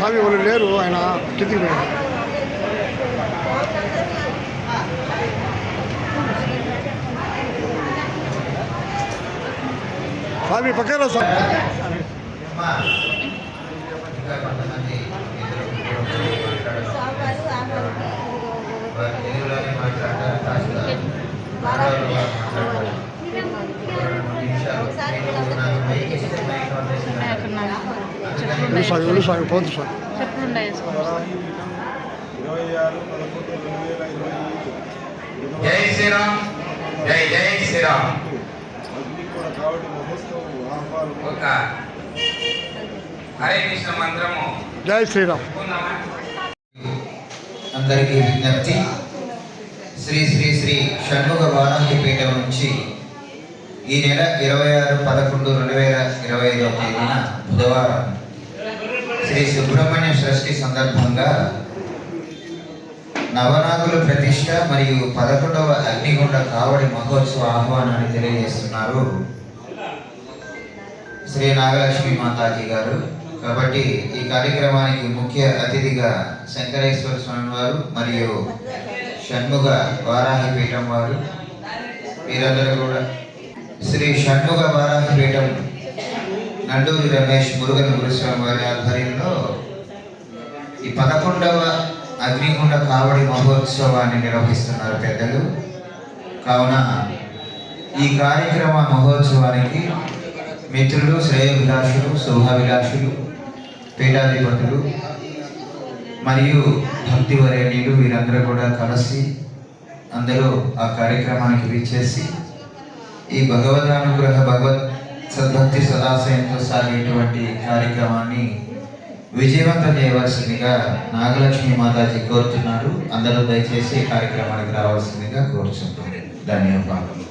స్వామి వాళ్ళు లేరు, ఆయన కిందికి పోయారు. స్వామి పక్కన స్వామి. స్వామి పోతు స్వామి. జై శ్రీరామ్, జై జై శ్రీరామ్. ఒక హరే కృష్ణ మంత్రము. జై శ్రీరామ్. అందరికీ విజ్ఞప్తి. శ్రీ శ్రీ శ్రీ షణ్ముఖ వారాహిపీఠం నుంచి ఈ నెల 26/11/2025 తేదీన బుధవారం శ్రీ సుబ్రహ్మణ్య షష్ఠి సందర్భంగా నవనాగుల ప్రతిష్ట మరియు 11వ అగ్నిగుండ కావడి మహోత్సవ ఆహ్వానాన్ని తెలియజేస్తున్నారు శ్రీ నాగలక్ష్మి మాతాజీ గారు. కాబట్టి ఈ కార్యక్రమానికి ముఖ్య అతిథిగా శంకరేశ్వర స్వామి వారు మరియు షణ్ముఖ వారాహిపీఠం వారు, వీరందరూ కూడా శ్రీ షణ్ముఖ వారాహిపీఠం నండూరి రమేష్ మురుగన్ గురుస్వామి వారి ఆధ్వర్యంలో ఈ 11వ అగ్నిగుండ కావడి మహోత్సవాన్ని నిర్వహిస్తున్నారు పెద్దలు. కావున ఈ కార్యక్రమ మహోత్సవానికి మిత్రులు, శ్రేయోభిలాషులు, శుభాభిలాషులు, పీఠాధిపతులు మరియు భక్తివరేణ్యులు వీరందరూ కూడా కలిసి అందరూ ఆ కార్యక్రమానికి విచ్చేసి ఈ భగవదానుగ్రహ భగవత్ సద్భక్తి సదాశయంతో సాగేటువంటి కార్యక్రమాన్ని విజయవంతం చేయవలసిందిగా నాగలక్ష్మి మాతాజీ కోరుతున్నారు. అందరూ దయచేసి ఈ కార్యక్రమానికి రావాల్సిందిగా కోరుచున్నాను. ధన్యవాదాలు.